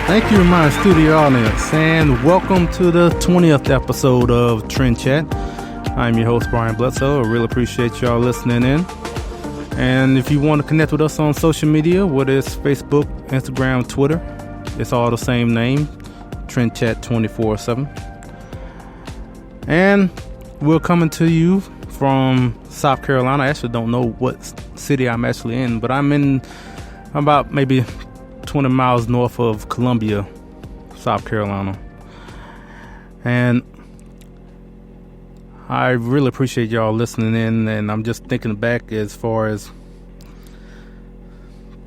Thank you, my studio audience, and welcome to the 20th episode of TrendChat. I'm your host, Brian Bledsoe. I really appreciate y'all listening in. And if you want to connect with us on social media, whether it's Facebook, Instagram, Twitter, it's all the same name, TrendChat 24/7. And we're coming to you from South Carolina. I actually don't know what city I'm actually in, but I'm about maybe 20 miles north of Columbia, South Carolina. And I really appreciate y'all listening in, and I'm just thinking back as far as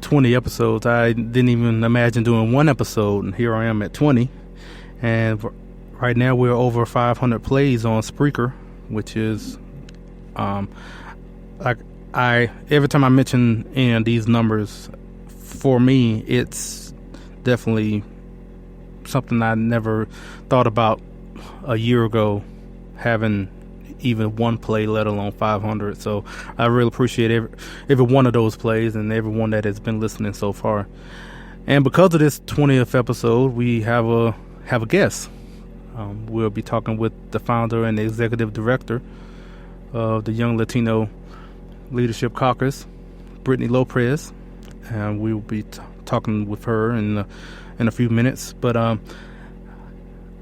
20 episodes. I didn't even imagine doing one episode, and here I am at 20. And right now we're over 500 plays on Spreaker, which is every time I mention these numbers, for me, it's definitely something I never thought about a year ago, having even one play, let alone 500. So I really appreciate every one of those plays and everyone that has been listening so far. And because of this 20th episode, we have a guest. We'll be talking with the founder and the executive director of the Young Latino Leadership Caucus, Britney Lopez. And we will be talking with her in a few minutes. But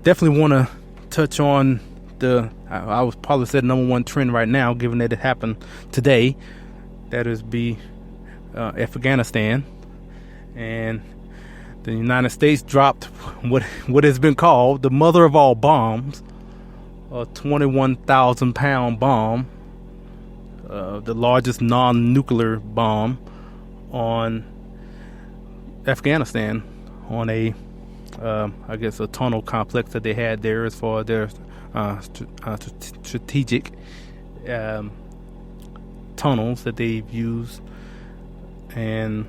definitely want to touch on I would probably say the number one trend right now, given that it happened today. That is Afghanistan. And the United States dropped what has been called the mother of all bombs, a 21,000-pound bomb, the largest non-nuclear bomb on Afghanistan, on a tunnel complex that they had there as far as their strategic tunnels that they've used. And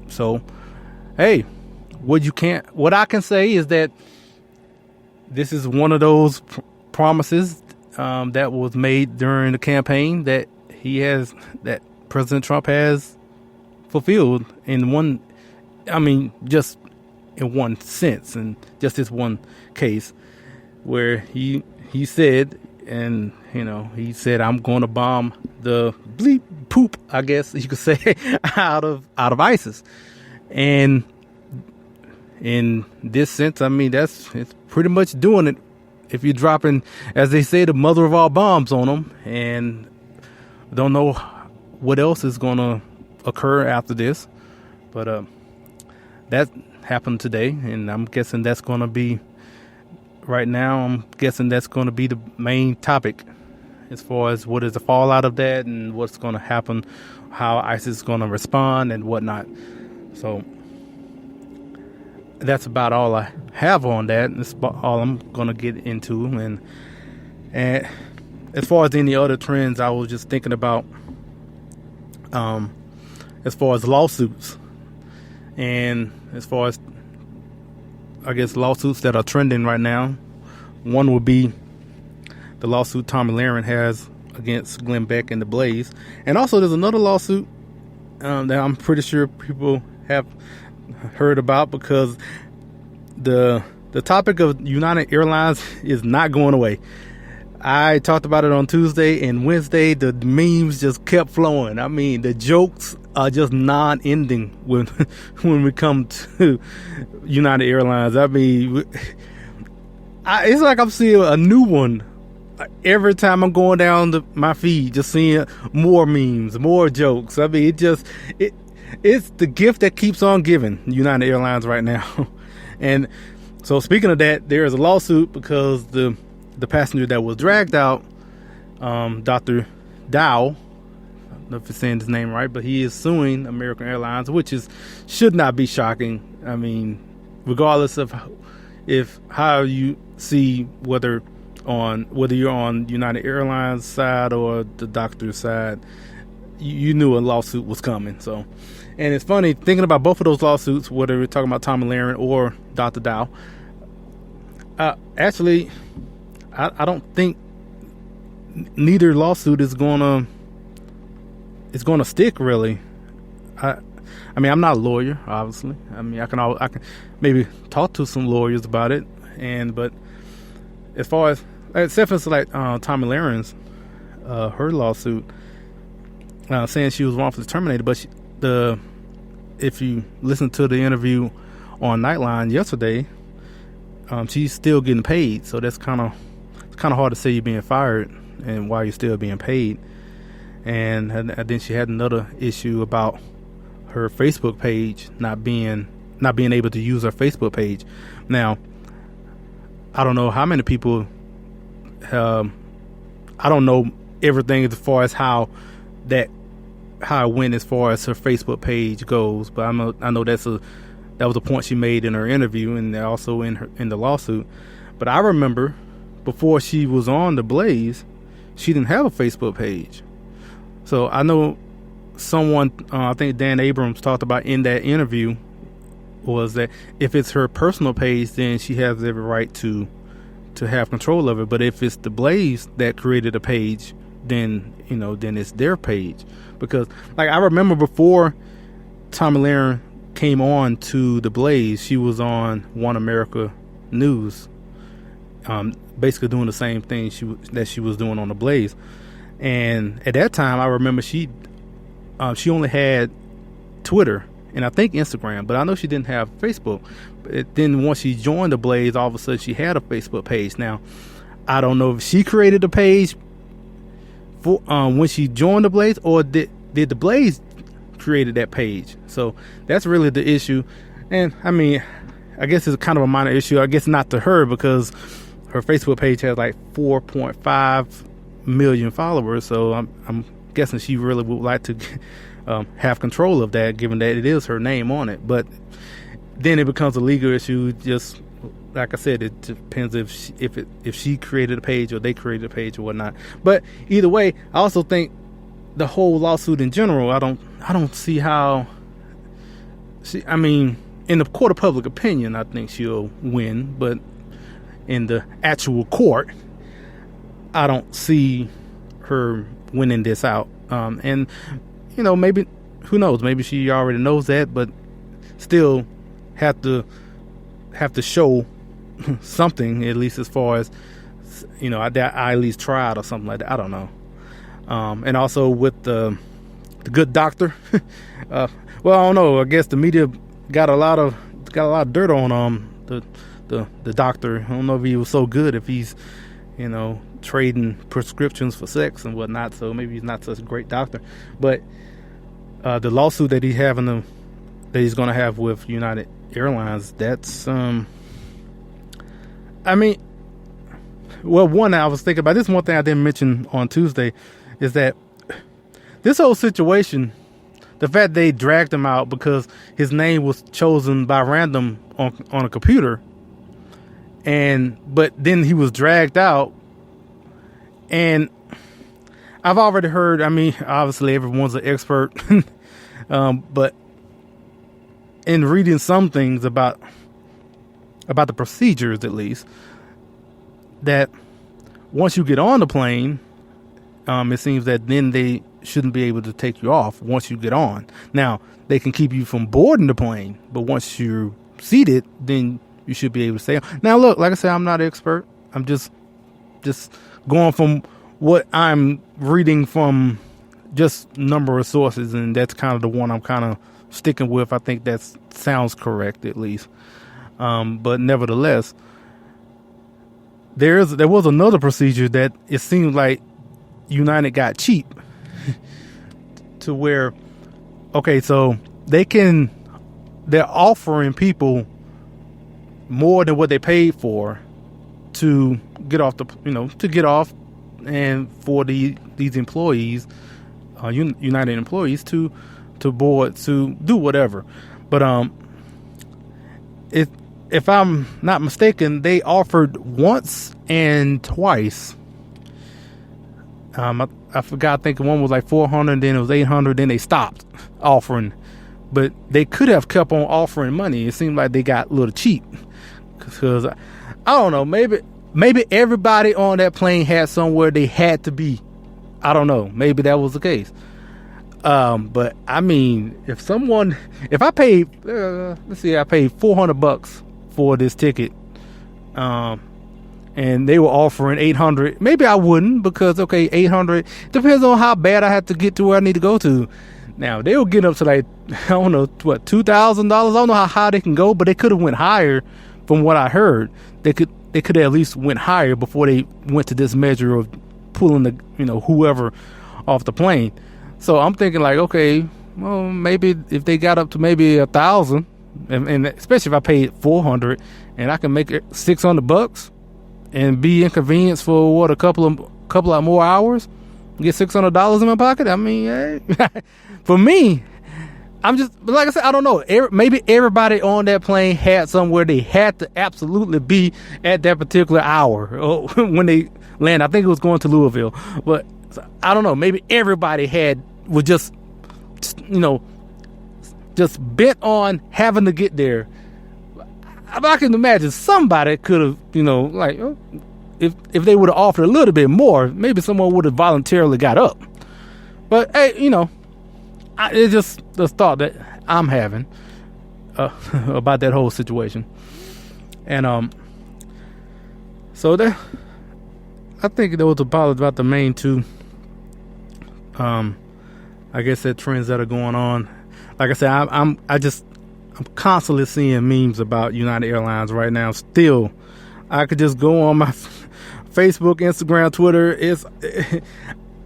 so, hey, what I can say is that this is one of those promises that was made during the campaign that President Trump has fulfilled just in one sense, and just this one case where he said, and he said, I'm going to bomb the bleep poop, I guess you could say, out of ISIS. And in this sense, it's pretty much doing it if you're dropping, as they say, the mother of all bombs on them, and don't know what else is going to occur after this. But that happened today, and I'm guessing that's going to be the main topic as far as what is the fallout of that and what's going to happen, how ISIS is going to respond and whatnot. So that's about all I have on that. That's about all I'm going to get into. And as far as any other trends, I was just thinking about as far as lawsuits, and as far as, I guess, lawsuits that are trending right now. One would be the lawsuit Tomi Lahren has against Glenn Beck and TheBlaze. And also there's another lawsuit that I'm pretty sure people have heard about, because the topic of United Airlines is not going away. I talked about it on Tuesday, and Wednesday the memes just kept flowing. The jokes are just non-ending when we come to United Airlines. It's like I'm seeing a new one every time I'm going down my feed, just seeing more memes, more jokes. It's the gift that keeps on giving, United Airlines right now. And so, speaking of that, there is a lawsuit because the passenger that was dragged out, Dr. Dow, I don't know if I'm saying his name right, but he is suing American Airlines, which should not be shocking. Regardless of how you see whether you're on United Airlines side or the doctor's side, you knew a lawsuit was coming. So, and it's funny thinking about both of those lawsuits, whether we're talking about Tomi Lahren or Dr. Dow. Actually, I don't think neither lawsuit is gonna stick, really. I mean, I'm not a lawyer, obviously. I mean, I can maybe talk to some lawyers about it, but as far as except for like Tomi Lahren's her lawsuit saying she was wrongfully terminated, but if you listen to the interview on Nightline yesterday, she's still getting paid. So that's kind of hard to say you're being fired and while you're still being paid. And then she had another issue about her Facebook page not being able to use her Facebook page. Now, I don't know how many people. I don't know everything as far as how it went as far as her Facebook page goes, but I know that was a point she made in her interview and also in the lawsuit. But I remember before she was on TheBlaze, she didn't have a Facebook page. So I know someone, I think Dan Abrams talked about in that interview, was that if it's her personal page, then she has every right to have control of it. But if it's TheBlaze that created a page, then it's their page. Because like I remember before Tomi Lahren came on to TheBlaze, she was on One America News, basically doing the same thing that she was doing on TheBlaze. And at that time, I remember she only had Twitter and I think Instagram, but I know she didn't have Facebook. But then once she joined TheBlaze, all of a sudden she had a Facebook page. Now, I don't know if she created a page for when she joined TheBlaze, or did TheBlaze created that page. So that's really the issue. And I mean, I guess it's kind of a minor issue. I guess not to her, because her Facebook page has like 4.5 million followers. So I'm guessing she really would like to have control of that, given that it is her name on it. But then it becomes a legal issue. Just like I said, it depends if she created a page or they created a page or whatnot. But either way, I also think the whole lawsuit in general, I don't see how I mean, in the court of public opinion, I think she'll win, but in the actual court, I don't see her winning this out. And maybe, who knows, maybe she already knows that, but still have to show something, at least as far as I at least tried or something like that. I don't know. And also with the good doctor, well, I don't know. I guess the media got a lot of dirt on the doctor. I don't know if he was so good, if he's trading prescriptions for sex and whatnot. So maybe he's not such a great doctor. But the lawsuit that he's going to have with United Airlines, that's I mean, well, one, I was thinking about this. One thing I didn't mention on Tuesday is that this whole situation, the fact they dragged him out because his name was chosen by random on a computer, but then he was dragged out. And I've already heard, I mean, obviously everyone's an expert, but in reading some things about the procedures, at least, that once you get on the plane, it seems that then they shouldn't be able to take you off once you get on. Now, they can keep you from boarding the plane, but once you're seated, then you should be able to stay on. Now, look, like I said, I'm not an expert. I'm just going from what I'm reading from just number of sources, and that's kind of the one I'm kind of sticking with. I think that sounds correct, at least. But nevertheless, there was another procedure that it seemed like United got cheap to where, okay, so they're offering people more than what they paid for to get off and for these employees, United employees to board, to do whatever. But if I'm not mistaken, they offered once and twice. I forgot. I think one was like 400, then it was 800, then they stopped offering. But they could have kept on offering money. It seemed like they got a little cheap, because I don't know. Maybe everybody on that plane had somewhere they had to be. I don't know. Maybe that was the case. But I mean, if I paid, I paid $400 for this ticket, and they were offering 800, maybe I wouldn't, because 800 depends on how bad I have to get to where I need to go to. Now they will get up to like, I don't know what, $2,000. I don't know how high they can go, but they could have went higher. From what I heard, they could have at least went higher before they went to this measure of pulling the whoever off the plane. So I'm thinking like, okay, well, maybe if they got up to maybe 1,000, and especially if I paid 400, and I can make it $600 and be inconvenienced for what, a couple of more hours, get $600 in my pocket. I mean, hey, for me, I'm just, like I said, I don't know. Maybe everybody on that plane had somewhere they had to absolutely be at that particular hour when they land. I think it was going to Louisville, but I don't know. Maybe everybody was just bent on having to get there. I can imagine somebody could have, if they would have offered a little bit more, maybe someone would have voluntarily got up. But hey, it's just the thought that I'm having about that whole situation. And so that, I think there was about the main two, I guess, that trends that are going on. Like I said, I'm constantly seeing memes about United Airlines right now. Still, I could just go on my Facebook, Instagram, Twitter.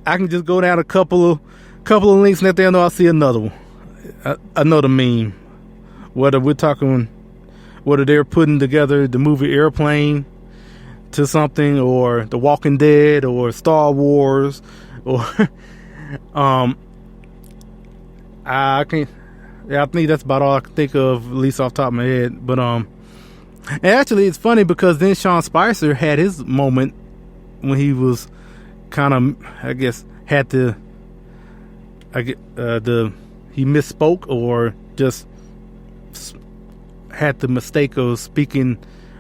I can just go down a couple of links, and there, I'll see another one, another meme. Whether they're putting together the movie Airplane to something, or The Walking Dead, or Star Wars, or I think that's about all I can think of, at least off the top of my head. But and actually, it's funny because then Sean Spicer had his moment when he was kind of, I guess, he misspoke, or just had the mistake of speaking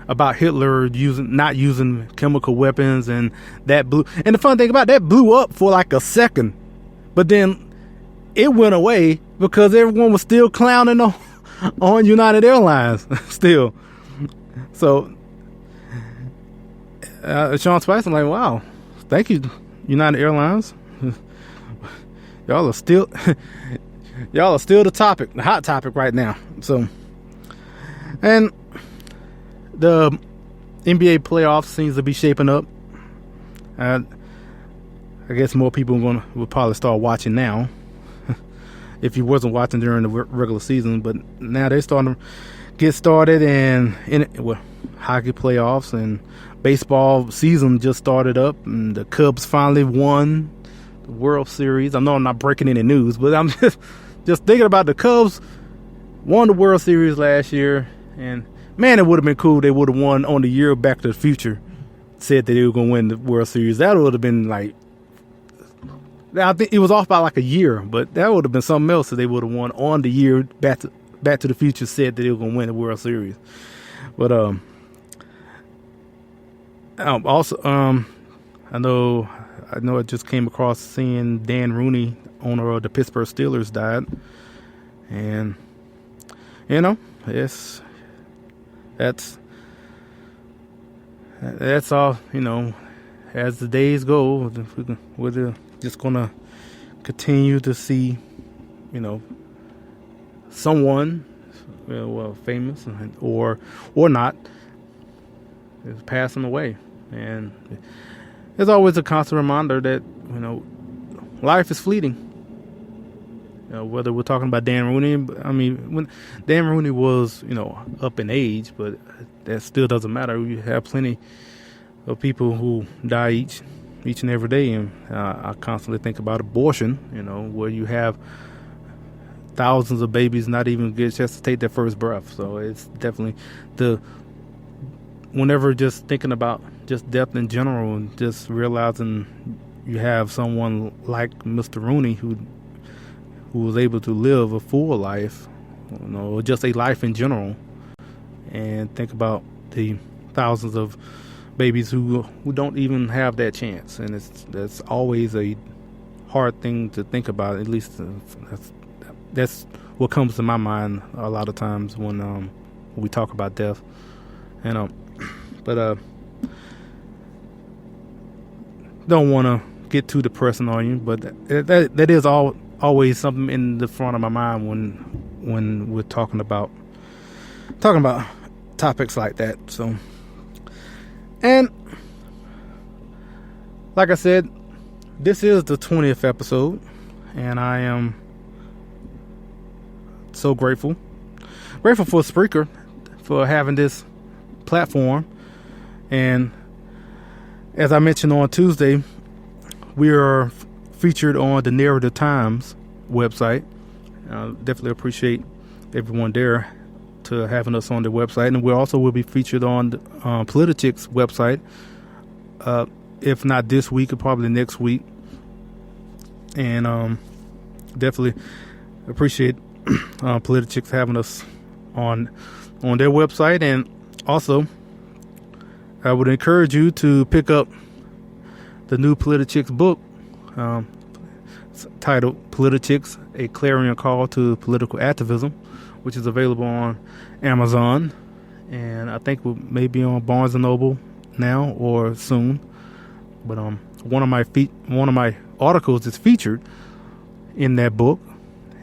about Hitler not using chemical weapons, and that blew. And the fun thing about that, blew up for like a second, but then it went away because everyone was still clowning on United Airlines still. So Sean Spicer, I'm like, wow, thank you, United Airlines. Y'all are still the hot topic right now. So, and the NBA playoffs seems to be shaping up. I guess more people will probably start watching now. If you wasn't watching during the regular season, but now they're starting to get started, and hockey playoffs and baseball season just started up, and the Cubs finally won the World Series. I know I'm not breaking any news, but I'm just thinking about the Cubs won the World Series last year, and man, it would have been cool if they would have won on the year Back to the Future said that they were going to win the World Series. That would have been like, I think it was off by like a year, but that would have been something else if they would have won on the year Back to the Future said that they were going to win the World Series. But also, I know I just came across seeing Dan Rooney, owner of the Pittsburgh Steelers, died, and that's all. As the days go, we're just gonna continue to see, someone, famous or not, is passing away, and there's always a constant reminder that life is fleeting. Whether we're talking about Dan Rooney, I mean, when Dan Rooney was up in age, but that still doesn't matter. You have plenty of people who die each and every day, and I constantly think about abortion, where you have thousands of babies not even get a chance to take their first breath. So it's definitely whenever just thinking about just death in general, and just realizing you have someone like Mr. Rooney who was able to live a full life, or just a life in general, and think about the thousands of babies who don't even have that chance, and that's always a hard thing to think about. At least that's what comes to my mind a lot of times when we talk about death. And but don't want to get too depressing on you, but that is always something in the front of my mind when we're talking about topics like that. So, and like I said, this is the 20th episode, and I am so grateful for Spreaker for having this platform. And as I mentioned on Tuesday, we are featured on the Narrative Times website. Definitely appreciate everyone there to having us on the website, and we also will be featured on Politichic's website. If not this week, probably next week. And definitely appreciate Politichic's having us on their website. And also, I would encourage you to pick up the new Politichic's book, titled Politichic's: A Clarion Call to Political Activism, which is available on Amazon, and I think maybe on Barnes & Noble now or soon. But one of my articles is featured in that book,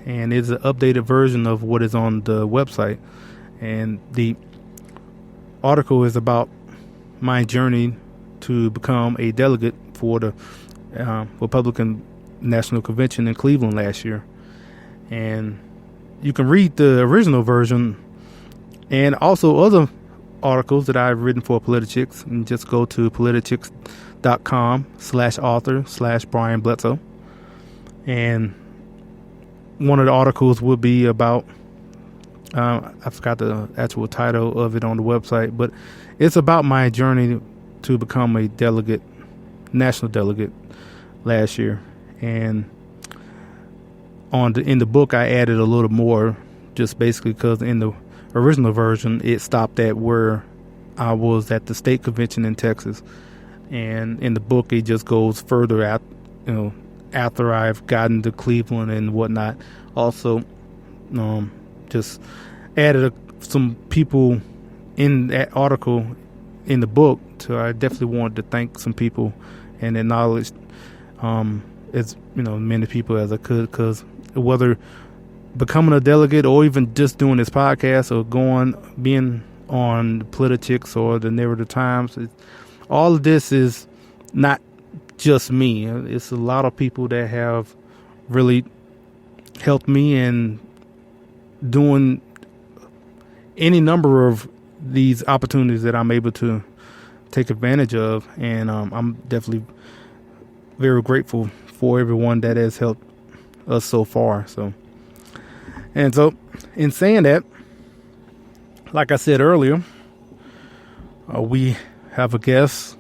and it's an updated version of what is on the website. And the article is about my journey to become a delegate for the Republican National Convention in Cleveland last year. And you can read the original version and also other articles that I've written for Politichic's, and just go to politichicks.com/author/Brian Bledsoe. And one of the articles will be about, I forgot the actual title of it on the website, but it's about my journey to become a delegate, national delegate last year. And in the book, I added a little more, just basically because in the original version, it stopped at where I was at the state convention in Texas. And in the book, it just goes further out, after I've gotten to Cleveland and whatnot. Also, just added some people in that article in the book. So I definitely wanted to thank some people and acknowledge as many people as I could, because whether becoming a delegate or even just doing this podcast or being on Politichic's or the Narrative Times, all of this is not just me. It's a lot of people that have really helped me in doing any number of these opportunities that I'm able to take advantage of. And I'm definitely very grateful for everyone that has helped us so far. So in saying that, like I said earlier, we have a guest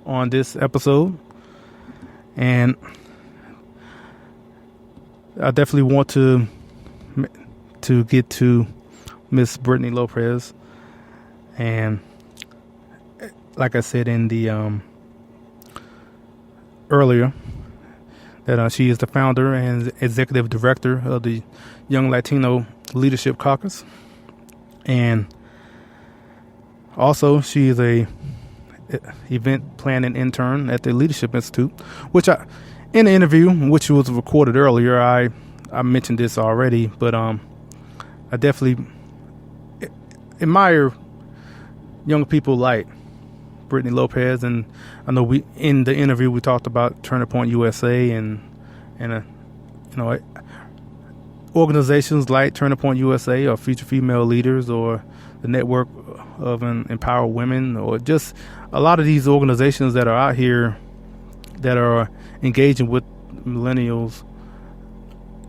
on this episode, and I definitely want to get to Miss Britney Lopez. And like I said in the earlier, that she is the founder and executive director of the Young Latino Leadership Caucus, and also she is a event planning intern at the Leadership Institute, which in the interview, which was recorded earlier, I mentioned this already, but I definitely admire young people like Britney Lopez. And I know in the interview we talked about Turning Point USA and organizations like Turning Point USA or Future Female Leaders or the Network of Empowered Women, or just a lot of these organizations that are out here that are engaging with millennials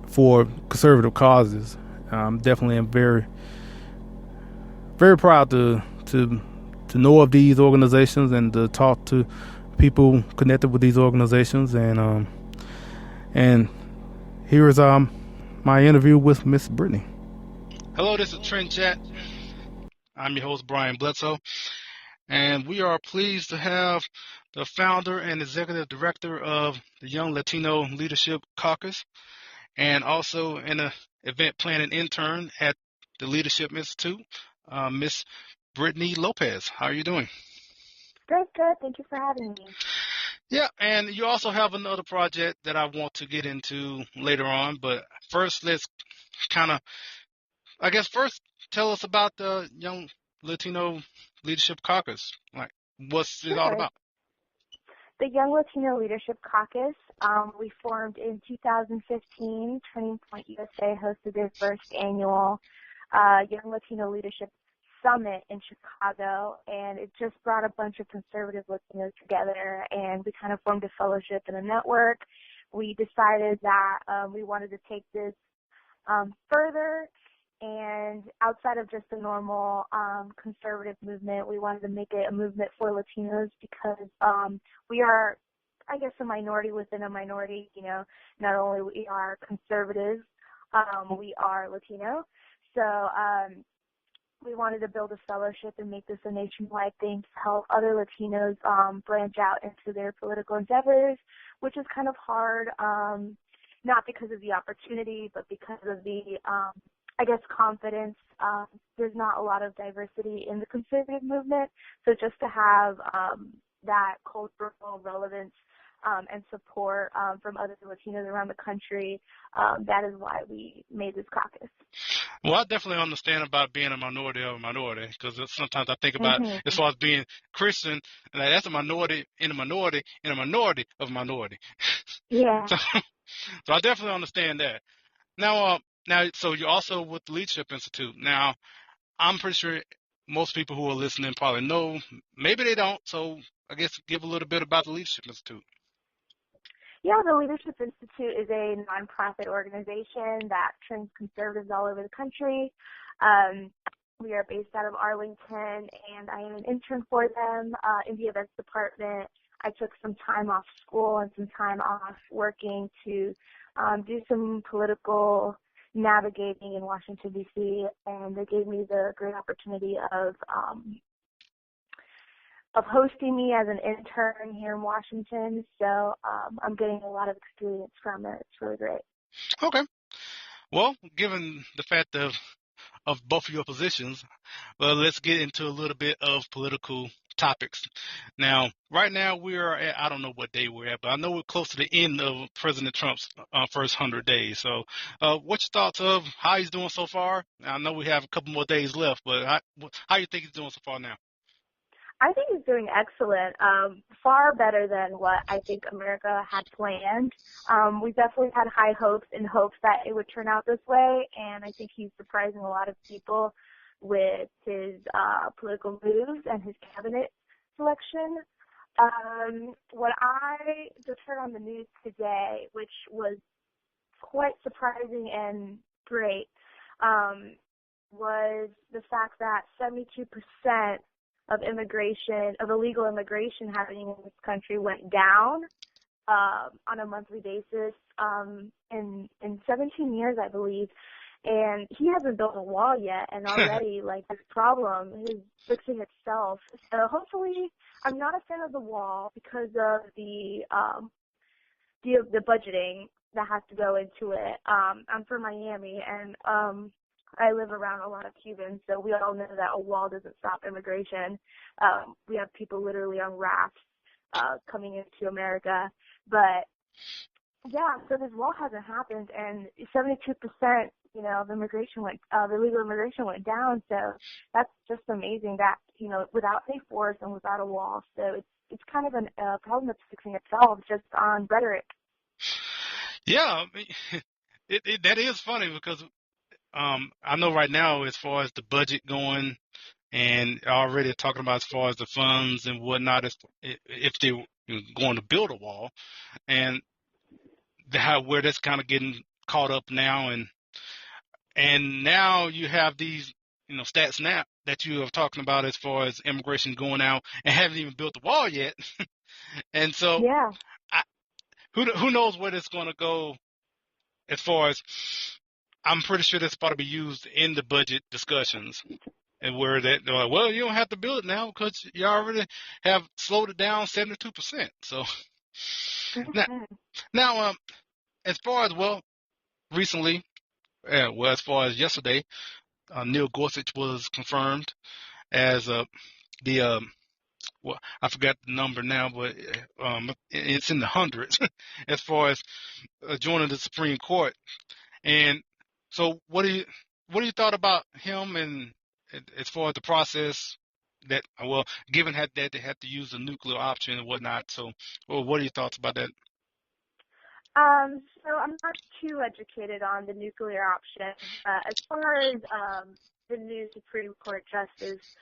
for conservative causes. Definitely am very, very proud to know of these organizations and to talk to people connected with these organizations. And here is my interview with Miss Britney. Hello, this is TrendChat. I'm your host, Brian Bledsoe. And we are pleased to have the founder and executive director of the Young Latino Leadership Caucus, and also an event planning intern at the Leadership Institute, Miss Britney Lopez. How are you doing? Good, good. Thank you for having me. Yeah, and you also have another project that I want to get into later on, but first let's kind of, I guess first tell us about the Young Latino Leadership Caucus. Like, what's it all Sure. about? The Young Latino Leadership Caucus, we formed in 2015. Turning Point USA hosted their first annual Young Latino Leadership Summit in Chicago, and it just brought a bunch of conservative Latinos together, and we kind of formed a fellowship and a network. We decided that we wanted to take this further, and outside of just the normal conservative movement, we wanted to make it a movement for Latinos because we are, I guess, a minority within a minority. You know, not only we are conservatives, we are Latino. So we wanted to build a fellowship and make this a nationwide thing to help other Latinos branch out into their political endeavors, which is kind of hard, not because of the opportunity, but because of the, I guess, confidence. There's not a lot of diversity in the conservative movement, so just to have that cultural relevance and support from other Latinos around the country, that is why we made this caucus. Well, I definitely understand about being a minority of a minority, because sometimes I think about Mm-hmm. as far as being Christian, and that's a minority in a minority in a minority of a minority. Yeah. So, so I definitely understand that. Now, so you're also with the Leadership Institute. Now, I'm pretty sure most people who are listening probably know. Maybe they don't. So I guess give a little bit about the Leadership Institute. Yeah, the Leadership Institute is a nonprofit organization that trains conservatives all over the country. We are based out of Arlington, and I am an intern for them in the events department. I took some time off school and some time off working to do some political navigating in Washington, D.C., and they gave me the great opportunity of hosting me as an intern here in Washington. So I'm getting a lot of experience from it. It's really great. Okay. Well, given the fact of both of your positions, well, let's get into a little bit of political topics. Now, right now we are at, I don't know what day we're at, but I know we're close to the end of President Trump's first 100 days. So, what's your thoughts of how he's doing so far? I know we have a couple more days left, but how you think he's doing so far now? I think he's doing excellent, far better than what I think America had planned. We definitely had high hopes and hopes that it would turn out this way, and I think he's surprising a lot of people with his political moves and his cabinet selection. What I just heard on the news today, which was quite surprising and great, was the fact that 72% of illegal immigration happening in this country went down on a monthly basis in 17 years, I believe. And he hasn't built a wall yet, and already, like, this problem is fixing itself. So hopefully, I'm not a fan of the wall because of the budgeting that has to go into it. I'm from Miami, and I live around a lot of Cubans, so we all know that a wall doesn't stop immigration. We have people literally on rafts coming into America. But, yeah, so this wall hasn't happened, and 72%, of the legal immigration went down. So that's just amazing that, without a force and without a wall. So it's kind of a problem that's fixing itself just on rhetoric. Yeah, that is funny because I know right now as far as the budget going and already talking about as far as the funds and whatnot, if they're going to build a wall, and where that's kind of getting caught up now, and now you have these stats now that you are talking about as far as immigration going out and haven't even built the wall yet, and so Yeah. who knows where it's going to go as far as I'm pretty sure that's about to be used in the budget discussions. and where that well, you don't have to build it now because you already have slowed it down 72%. So now, Mhm. now as far as recently, as far as yesterday, Neil Gorsuch was confirmed as the well, I forgot the number now, but it's in the hundreds as far as joining the Supreme Court. And so, what do you thought about him, and as far as the process that given that they had to use the nuclear option and whatnot? So, what are your thoughts about that? So I'm not too educated on the nuclear option. As far as the new Supreme Court justice,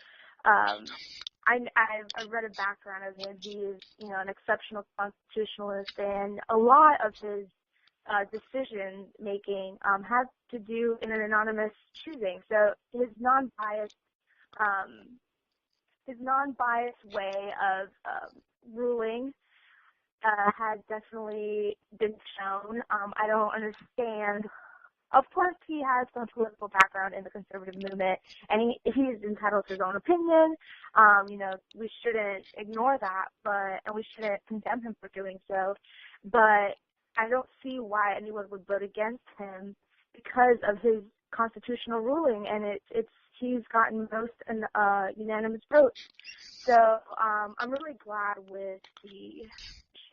um, I've read a background of him. He is, an exceptional constitutionalist, and a lot of his decision making has to do in an anonymous choosing. So um, his non-biased way of ruling has definitely been shown. I don't understand. Of course, he has some political background in the conservative movement, and he's entitled to his own opinion. We shouldn't ignore that, and we shouldn't condemn him for doing so. But I don't see why anyone would vote against him because of his constitutional ruling, and he's gotten most unanimous votes. So I'm really glad with the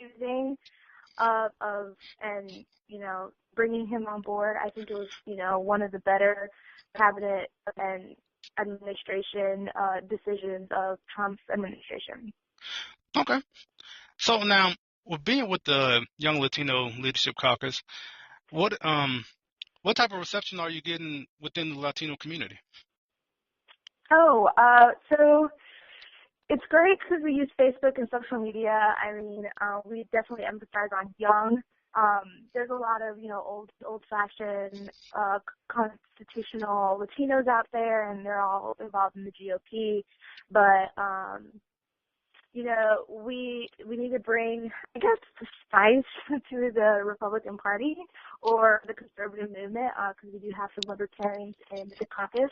choosing of and bringing him on board. I think it was one of the better cabinet and administration decisions of Trump's administration. Okay. So now, with being with the Young Latino Leadership Caucus, what type of reception are you getting within the Latino community? So it's great because we use Facebook and social media. I mean, we definitely emphasize on young. There's a lot of, old-fashioned constitutional Latinos out there, and they're all involved in the GOP. But, we need to bring, I guess, the spice to the Republican Party or the conservative movement, because we do have some libertarians in the caucus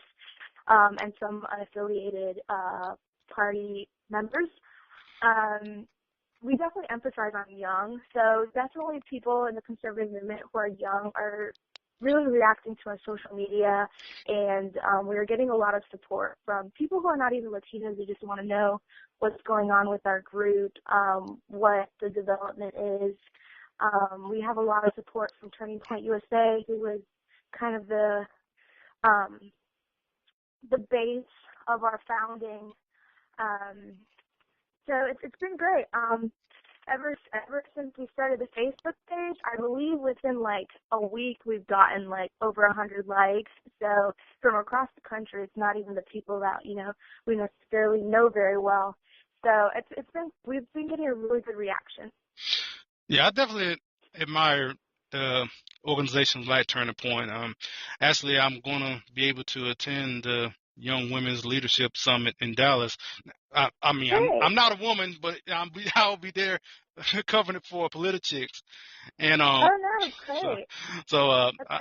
and some unaffiliated party members. We definitely emphasize on young, so definitely people in the conservative movement who are young are really reacting to our social media, and we're getting a lot of support from people who are not even Latinos. They just want to know what's going on with our group, what the development is. We have a lot of support from Turning Point USA, who was kind of the base of our founding. So it's been great. Ever since we started the Facebook page, I believe within like a week we've gotten like over 100 likes. So from across the country, it's not even the people that we necessarily know very well. So we've been getting a really good reaction. Yeah, I definitely admire the organizations like Turning Point. Actually, I'm going to be able to attend the Young Women's Leadership Summit in Dallas. I mean, I'm not a woman, but I'll be there covering it for Politichicks. And Oh no, great.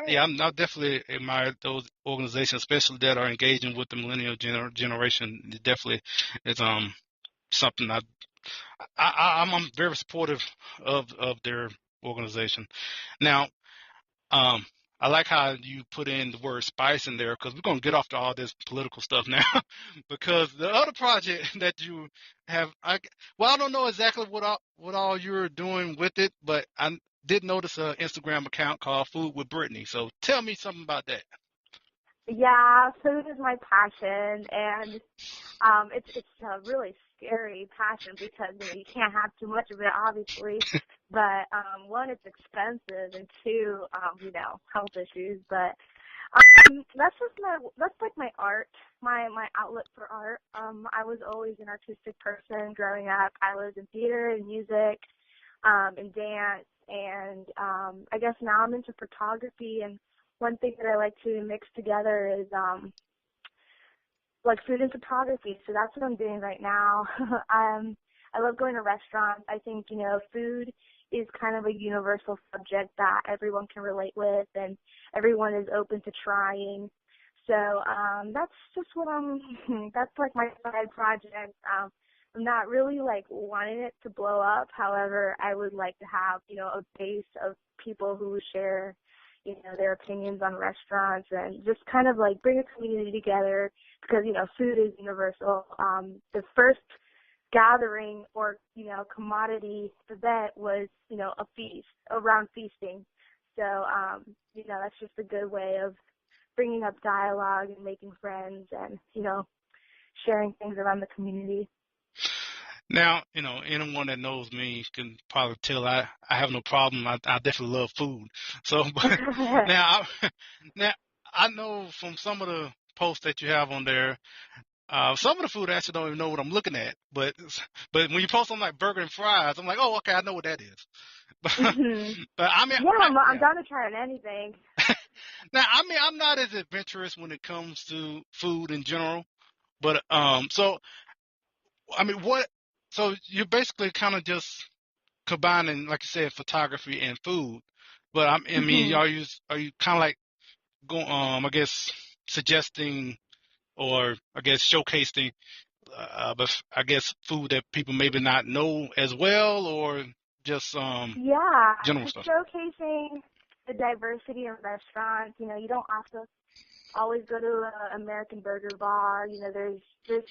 I definitely admire those organizations, especially that are engaging with the millennial generation. It definitely is something I'm very supportive of their organization. Now, I like how you put in the word spice in there, because we're going to get off to all this political stuff now. Because the other project that you have, I don't know exactly what all you're doing with it, but I did notice an Instagram account called Food with Britney. So tell me something about that. Yeah, food is my passion, and it's a really scary passion because you can't have too much of it, obviously. But one, it's expensive, and two, health issues. But that's like my art, my outlet for art. I was always an artistic person growing up. I was in theater and music, and dance, and I guess now I'm into photography. And one thing that I like to mix together is like food and photography. So that's what I'm doing right now. I love going to restaurants. I think, food is kind of a universal subject that everyone can relate with and everyone is open to trying. So that's just that's like my side project. I'm not really like wanting it to blow up. However, I would like to have, a base of people who share, their opinions on restaurants and just kind of like bring a community together because, food is universal. The first gathering or, commodity event was, a feast, around feasting. So, that's just a good way of bringing up dialogue and making friends and, sharing things around the community. Now, anyone that knows me can probably tell I have no problem. I definitely love food. So, but now I know from some of the posts that you have on there, some of the food I actually don't even know what I'm looking at. But when you post on like burger and fries, I'm like, oh, okay, I know what that is. But I mean, I'm down to try anything. Now, I mean, I'm not as adventurous when it comes to food in general. But so I mean, so you're basically kind of just combining, like you said, photography and food. But I mean, are you kind of like going, I guess, suggesting or I guess showcasing, but I guess food that people maybe not know as well, or just general stuff? Showcasing the diversity in restaurants. You don't have to always go to an American burger bar. There's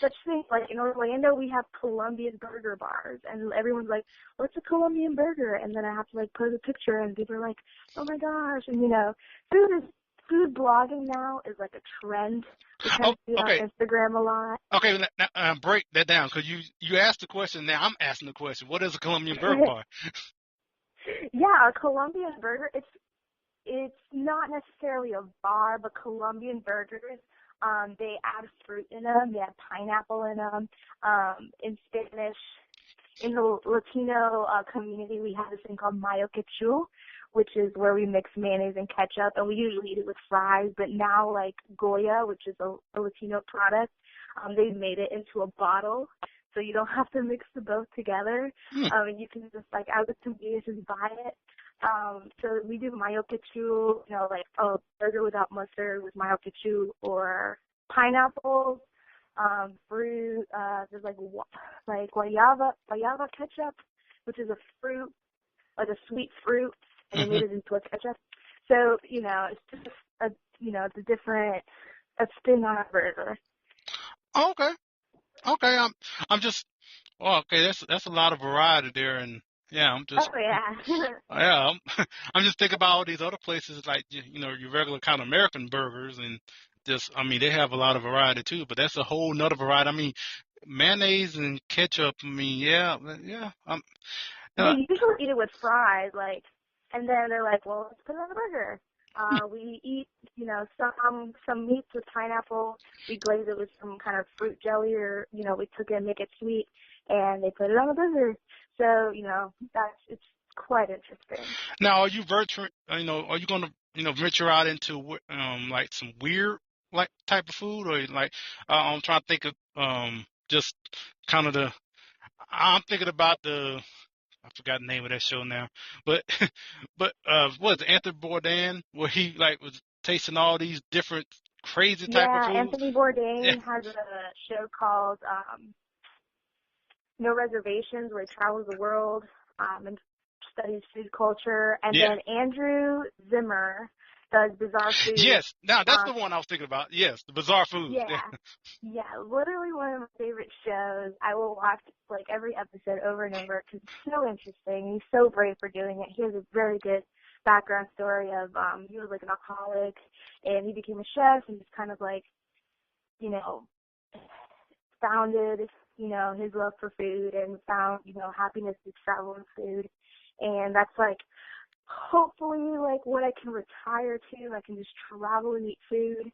such things like in Orlando we have Colombian burger bars, and everyone's like, "What's a Colombian burger?" And then I have to like post a picture, and people are like, "Oh my gosh!" And food blogging now is like a trend. We kind of see it on Instagram a lot. Okay, now, break that down because you asked the question. Now I'm asking the question. What is a Colombian burger bar? Yeah, a Colombian burger. It's not necessarily a bar, but Colombian burgers, they add fruit in them. They add pineapple in them. In Spanish, in the Latino community, we have this thing called mayo ketchup, which is where we mix mayonnaise and ketchup, and we usually eat it with fries. But now, like Goya, which is a Latino product, they've made it into a bottle, so you don't have to mix the both together. And you can just, like, out of convenience, just buy it. So we do mayo ketchup, like a burger without mustard with mayo ketchup, or pineapples, fruit. There's like guayaba ketchup, which is a fruit, like a sweet fruit, and they made it into a ketchup. So it's just it's a spin on a burger. Okay. I'm just. Well, okay, that's a lot of variety there, and yeah, I'm just. Oh yeah. Yeah, I'm just thinking about all these other places like your regular kind of American burgers, and just I mean they have a lot of variety too, but that's a whole nother variety. I mean, mayonnaise and ketchup. I mean, yeah. They usually eat it with fries, and then they're like, well, let's put it on the burger. We eat, some meats with pineapple. We glaze it with some kind of fruit jelly, or we took it and make it sweet, and they put it on the burger. So it's quite interesting. Now, are you are you going to venture out into like some weird like type of food, or like I'm trying to think of just kind of I'm thinking about I forgot the name of that show now, but what is it, Anthony Bourdain, where he like was tasting all these different crazy type of foods? Anthony Bourdain has a show called No Reservations, where he travels the world and studies food culture. And then Andrew Zimmer does Bizarre Food. Yes, now that's the one I was thinking about. Yes, the Bizarre Food. Yeah, literally one of my favorite shows. I will watch like every episode over and over because it's so interesting. He's so brave for doing it. He has a very good background story of he was like an alcoholic, and he became a chef, and just kind of like founded his love for food, and found happiness through travel and food. And that's like hopefully like what I can retire to. I can just travel and eat food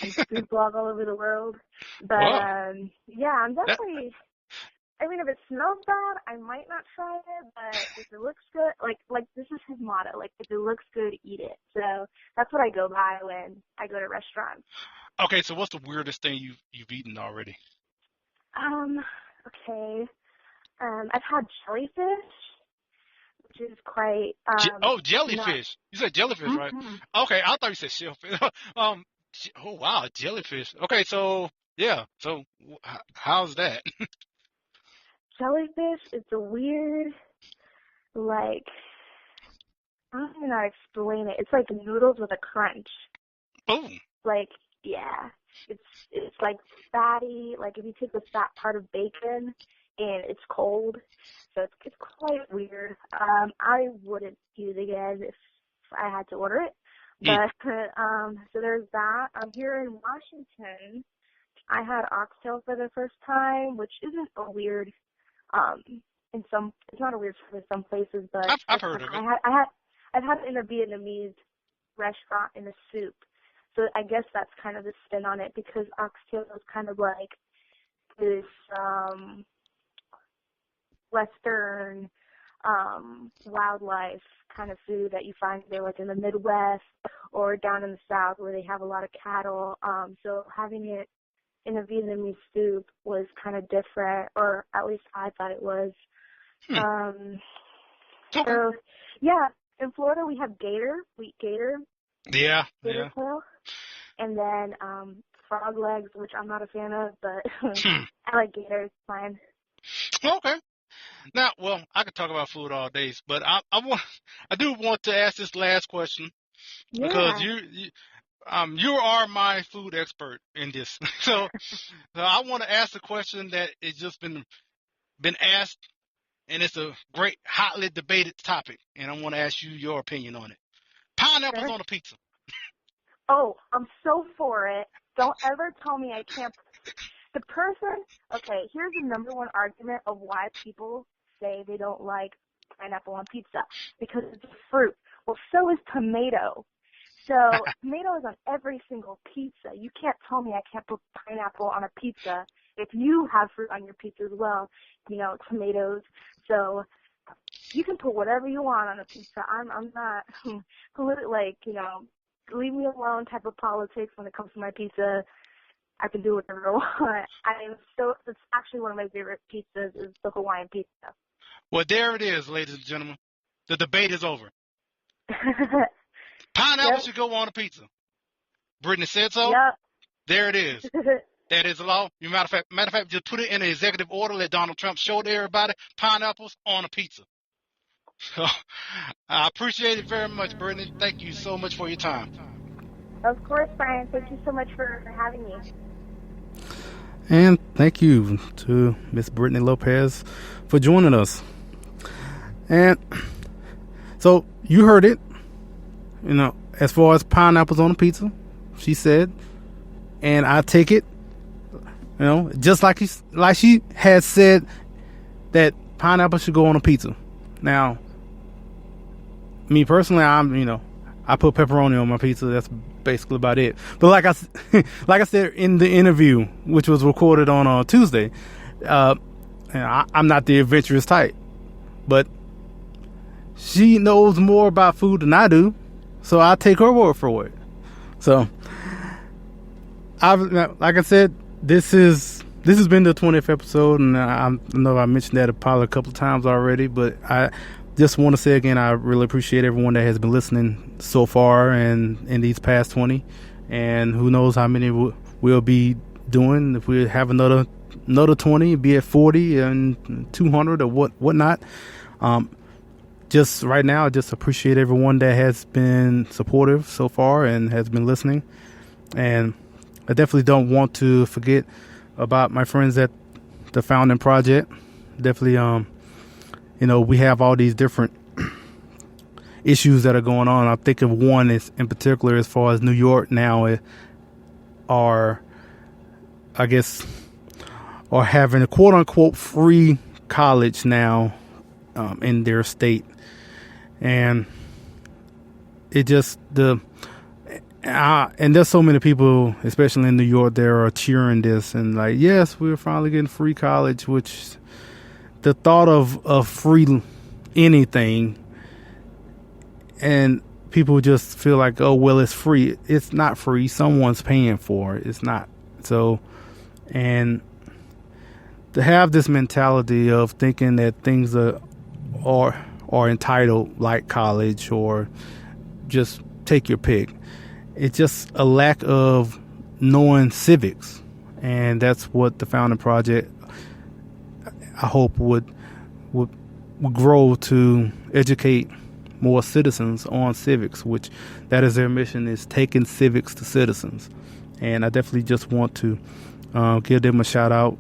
and food blog all over the world. But I'm definitely. I mean, if it smells bad, I might not try it. But if it looks good, like this is his motto. Like, if it looks good, eat it. So that's what I go by when I go to restaurants. Okay, so what's the weirdest thing you've eaten already? Okay. I've had jellyfish, which is quite. Jellyfish. You said jellyfish, right? Okay, I thought you said shellfish. Oh wow, jellyfish. Okay, so yeah, so how's that? Jellyfish is a weird, like, I don't even know how to explain it. It's like noodles with a crunch. Boom. Like, yeah, it's like fatty. Like if you take the fat part of bacon and it's cold, so it's quite weird. I wouldn't eat it again if I had to order it. But so there's that. Here in Washington, I had oxtail for the first time, which isn't a weird. It's not a weird food in some places, but I've heard of it. I've had it in a Vietnamese restaurant in a soup. So I guess that's kind of the spin on it because oxtail is kind of like this Western wildlife kind of food that you find there like in the Midwest or down in the South where they have a lot of cattle. So having it in a Vietnamese soup was kind of different, or at least I thought it was. So, yeah, in Florida we have wheat gator. Yeah. Tail. And then frog legs, which I'm not a fan of, but I like gator. It's fine. Okay. Now, well, I could talk about food all days, but I do want to ask this last question because you are my food expert in this. So I want to ask a question that has just been asked, and it's a great, hotly debated topic, and I want to ask you your opinion on it. Pineapples on a pizza. Oh, I'm so for it. Don't ever tell me I can't. Okay, here's the number one argument of why people say they don't like pineapple on pizza. Because it's a fruit. Well, so is tomato. So tomato is on every single pizza. You can't tell me I can't put pineapple on a pizza if you have fruit on your pizza as well, tomatoes. So you can put whatever you want on a pizza. I'm not leave me alone type of politics when it comes to my pizza. I can do whatever I want. It's actually one of my favorite pizzas is the Hawaiian pizza. Well, there it is, ladies and gentlemen. The debate is over. Pineapple should go on a pizza. Britney said so. Yep. There it is. That is the law. Matter of fact, just put it in an executive order. Let Donald Trump show to everybody pineapples on a pizza. So I appreciate it very much, Brittany. Thank you so much for your time. Of course, Brian. Thank you so much for having me. And thank you to Miss Britney Lopez for joining us. And so you heard it, as far as pineapples on a pizza, she said, and I take it, just like she had said that pineapple should go on a pizza. Now, me personally, I put pepperoni on my pizza. That's basically about it. But like I said in the interview, which was recorded on Tuesday, I'm not the adventurous type, but she knows more about food than I do, so I take her word for it. So, like I said, this has been the 20th episode, and I know I mentioned that probably a couple of times already, but I just want to say again, I really appreciate everyone that has been listening so far and in these past 20, and who knows how many we'll be doing. If we have another 20, be it 40 and 200 or whatnot. Just right now, I just appreciate everyone that has been supportive so far and has been listening. And I definitely don't want to forget about my friends at the Founding Project. Definitely, we have all these different issues that are going on. I think of one is in particular as far as New York now are having a quote unquote free college now in their state. And it just and there's so many people, especially in New York, that are cheering this and like, yes, we're finally getting free college, which the thought of free anything, and people just feel like, oh, well, it's free. It's not free. Someone's paying for it. It's not. So, and to have this mentality of thinking that things are entitled, like college or just take your pick. it's just a lack of knowing civics, and that's what the Founding Project, I hope, would grow to educate more citizens on civics, which that is their mission, is taking civics to citizens. And I definitely just want to give them a shout out.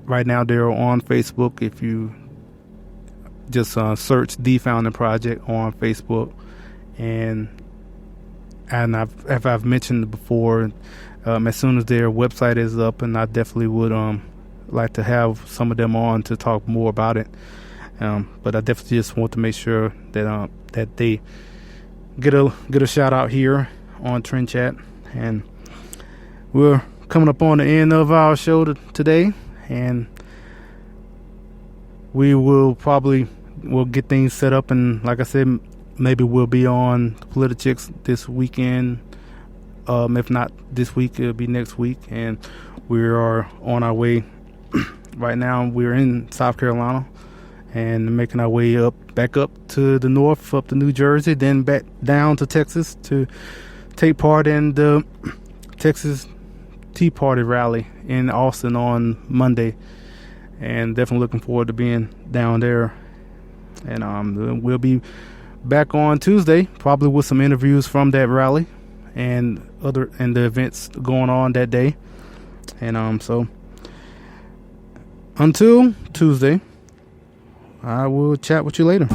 Right now they're on Facebook. If you just search The Founding Project on Facebook, and I've mentioned before, as soon as their website is up, and I definitely would like to have some of them on to talk more about it. But I definitely just want to make sure that that they get a shout out here on TrendChat. And we're coming up on the end of our show today, and we'll get things set up, and like I said, maybe we'll be on Politichicks this weekend. If not this week, it'll be next week. And we are on our way. Right now we're in South Carolina and making our way back up to the north, up to New Jersey, then back down to Texas to take part in the Texas Tea Party rally in Austin on Monday. And definitely looking forward to being down there. And we'll be back on Tuesday, probably with some interviews from that rally and the events going on that day. And so until Tuesday, I will chat with you later.